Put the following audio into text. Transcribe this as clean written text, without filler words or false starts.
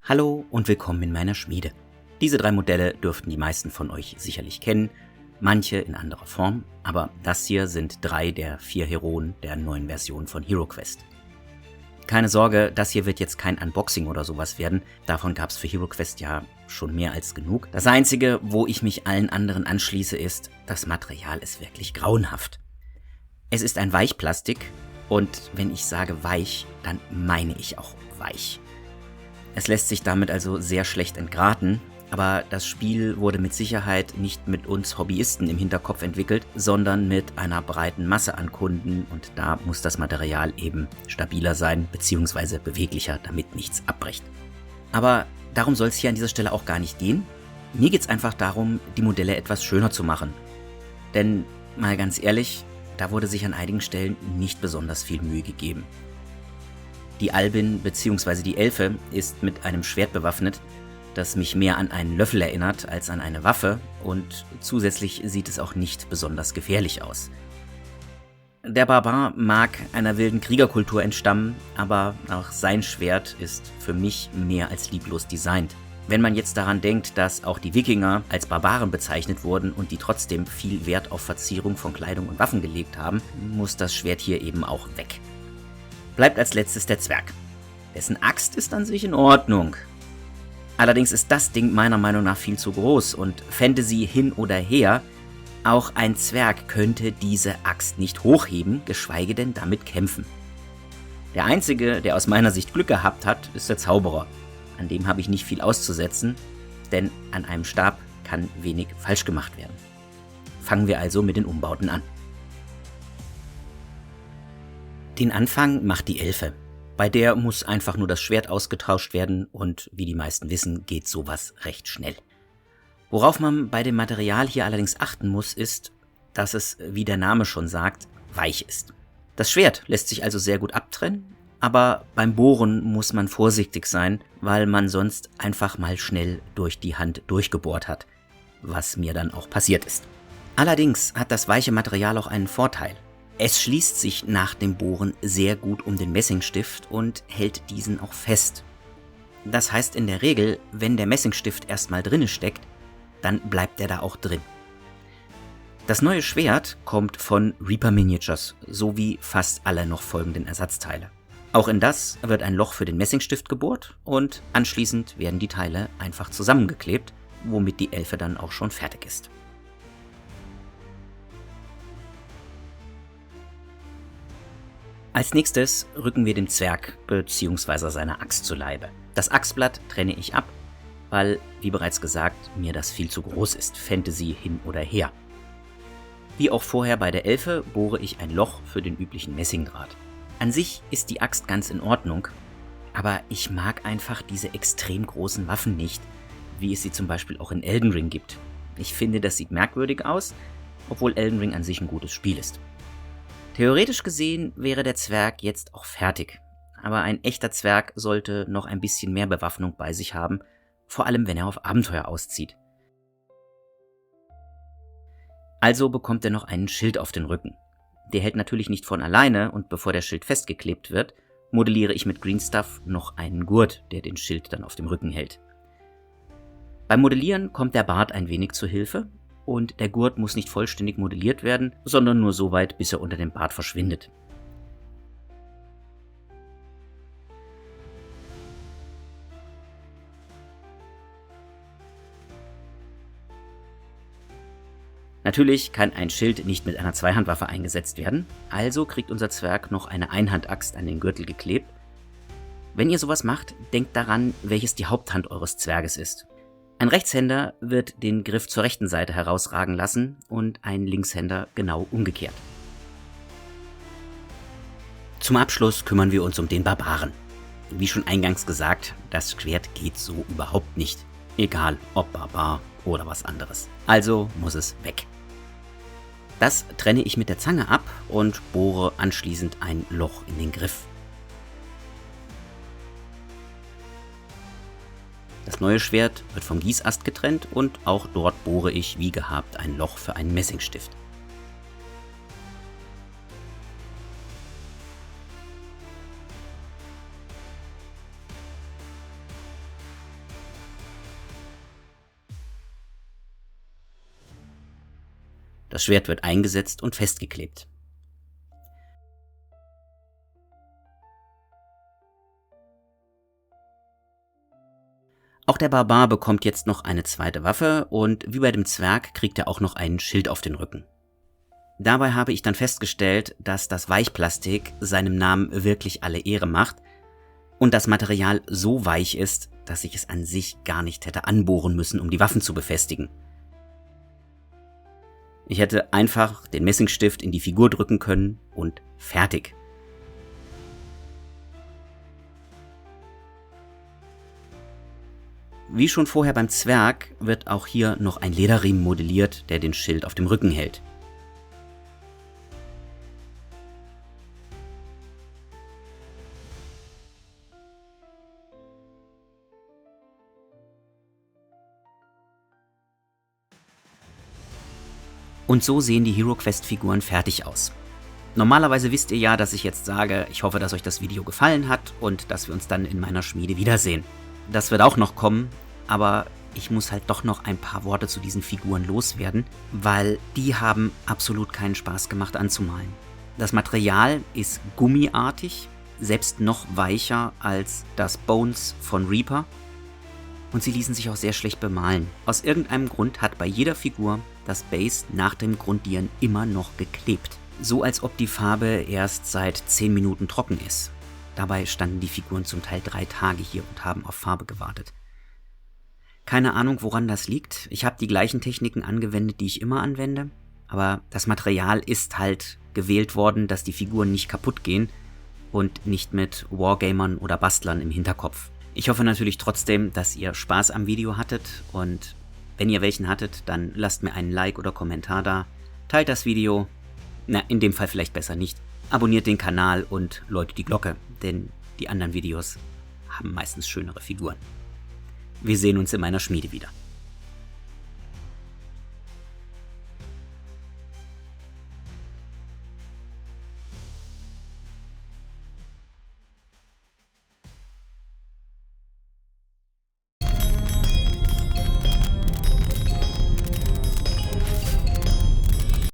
Hallo und willkommen in meiner Schmiede. Diese 3 Modelle dürften die meisten von euch sicherlich kennen, manche in anderer Form, aber das hier sind 3 der 4 Heroen der neuen Version von HeroQuest. Keine Sorge, das hier wird jetzt kein Unboxing oder sowas werden, davon gab es für HeroQuest ja schon mehr als genug. Das Einzige, wo ich mich allen anderen anschließe, ist, das Material ist wirklich grauenhaft. Es ist ein Weichplastik und wenn ich sage weich, dann meine ich auch weich. Es lässt sich damit also sehr schlecht entgraten, aber das Spiel wurde mit Sicherheit nicht mit uns Hobbyisten im Hinterkopf entwickelt, sondern mit einer breiten Masse an Kunden und da muss das Material eben stabiler sein bzw. beweglicher, damit nichts abbricht. Aber darum soll es hier an dieser Stelle auch gar nicht gehen. Mir geht es einfach darum, die Modelle etwas schöner zu machen. Denn, mal ganz ehrlich, da wurde sich an einigen Stellen nicht besonders viel Mühe gegeben. Die Albin bzw. die Elfe ist mit einem Schwert bewaffnet, das mich mehr an einen Löffel erinnert als an eine Waffe und zusätzlich sieht es auch nicht besonders gefährlich aus. Der Barbar mag einer wilden Kriegerkultur entstammen, aber auch sein Schwert ist für mich mehr als lieblos designt. Wenn man jetzt daran denkt, dass auch die Wikinger als Barbaren bezeichnet wurden und die trotzdem viel Wert auf Verzierung von Kleidung und Waffen gelegt haben, muss das Schwert hier eben auch weg. Bleibt als letztes der Zwerg. Dessen Axt ist an sich in Ordnung. Allerdings ist das Ding meiner Meinung nach viel zu groß und Fantasy hin oder her, auch ein Zwerg könnte diese Axt nicht hochheben, geschweige denn damit kämpfen. Der Einzige, der aus meiner Sicht Glück gehabt hat, ist der Zauberer. An dem habe ich nicht viel auszusetzen, denn an einem Stab kann wenig falsch gemacht werden. Fangen wir also mit den Umbauten an. Den Anfang macht die Elfe. Bei der muss einfach nur das Schwert ausgetauscht werden und wie die meisten wissen, geht sowas recht schnell. Worauf man bei dem Material hier allerdings achten muss, ist, dass es, wie der Name schon sagt, weich ist. Das Schwert lässt sich also sehr gut abtrennen, aber beim Bohren muss man vorsichtig sein, weil man sonst einfach mal schnell durch die Hand durchgebohrt hat, was mir dann auch passiert ist. Allerdings hat das weiche Material auch einen Vorteil. Es schließt sich nach dem Bohren sehr gut um den Messingstift und hält diesen auch fest. Das heißt in der Regel, wenn der Messingstift erstmal drinne steckt, dann bleibt er da auch drin. Das neue Schwert kommt von Reaper Miniatures, sowie fast alle noch folgenden Ersatzteile. Auch in das wird ein Loch für den Messingstift gebohrt und anschließend werden die Teile einfach zusammengeklebt, womit die Elfe dann auch schon fertig ist. Als nächstes rücken wir dem Zwerg bzw. seiner Axt zu Leibe. Das Axtblatt trenne ich ab, weil, wie bereits gesagt, mir das viel zu groß ist, Fantasy hin oder her. Wie auch vorher bei der Elfe bohre ich ein Loch für den üblichen Messingdraht. An sich ist die Axt ganz in Ordnung, aber ich mag einfach diese extrem großen Waffen nicht, wie es sie zum Beispiel auch in Elden Ring gibt. Ich finde, das sieht merkwürdig aus, obwohl Elden Ring an sich ein gutes Spiel ist. Theoretisch gesehen wäre der Zwerg jetzt auch fertig, aber ein echter Zwerg sollte noch ein bisschen mehr Bewaffnung bei sich haben, vor allem wenn er auf Abenteuer auszieht. Also bekommt er noch einen Schild auf den Rücken. Der hält natürlich nicht von alleine und bevor der Schild festgeklebt wird, modelliere ich mit Green Stuff noch einen Gurt, der den Schild dann auf dem Rücken hält. Beim Modellieren kommt der Bart ein wenig zur Hilfe. Und der Gurt muss nicht vollständig modelliert werden, sondern nur so weit, bis er unter dem Bart verschwindet. Natürlich kann ein Schild nicht mit einer Zweihandwaffe eingesetzt werden, also kriegt unser Zwerg noch eine Einhandaxt an den Gürtel geklebt. Wenn ihr sowas macht, denkt daran, welches die Haupthand eures Zwerges ist. Ein Rechtshänder wird den Griff zur rechten Seite herausragen lassen und ein Linkshänder genau umgekehrt. Zum Abschluss kümmern wir uns um den Barbaren. Wie schon eingangs gesagt, das Schwert geht so überhaupt nicht. Egal ob Barbar oder was anderes. Also muss es weg. Das trenne ich mit der Zange ab und bohre anschließend ein Loch in den Griff. Das neue Schwert wird vom Gießast getrennt und auch dort bohre ich wie gehabt ein Loch für einen Messingstift. Das Schwert wird eingesetzt und festgeklebt. Auch der Barbar bekommt jetzt noch eine zweite Waffe und wie bei dem Zwerg kriegt er auch noch einen Schild auf den Rücken. Dabei habe ich dann festgestellt, dass das Weichplastik seinem Namen wirklich alle Ehre macht und das Material so weich ist, dass ich es an sich gar nicht hätte anbohren müssen, um die Waffen zu befestigen. Ich hätte einfach den Messingstift in die Figur drücken können und fertig. Wie schon vorher beim Zwerg wird auch hier noch ein Lederriemen modelliert, der den Schild auf dem Rücken hält. Und so sehen die HeroQuest-Figuren fertig aus. Normalerweise wisst ihr ja, dass ich jetzt sage, ich hoffe, dass euch das Video gefallen hat und dass wir uns dann in meiner Schmiede wiedersehen. Das wird auch noch kommen, aber ich muss halt doch noch ein paar Worte zu diesen Figuren loswerden, weil die haben absolut keinen Spaß gemacht anzumalen. Das Material ist gummiartig, selbst noch weicher als das Bones von Reaper. Und sie ließen sich auch sehr schlecht bemalen. Aus irgendeinem Grund hat bei jeder Figur das Base nach dem Grundieren immer noch geklebt. So als ob die Farbe erst seit 10 Minuten trocken ist. Dabei standen die Figuren zum Teil 3 Tage hier und haben auf Farbe gewartet. Keine Ahnung, woran das liegt. Ich habe die gleichen Techniken angewendet, die ich immer anwende. Aber das Material ist halt gewählt worden, dass die Figuren nicht kaputt gehen und nicht mit Wargamern oder Bastlern im Hinterkopf. Ich hoffe natürlich trotzdem, dass ihr Spaß am Video hattet und wenn ihr welchen hattet, dann lasst mir einen Like oder Kommentar da, teilt das Video, in dem Fall vielleicht besser nicht, abonniert den Kanal und läutet die Glocke, denn die anderen Videos haben meistens schönere Figuren. Wir sehen uns in meiner Schmiede wieder.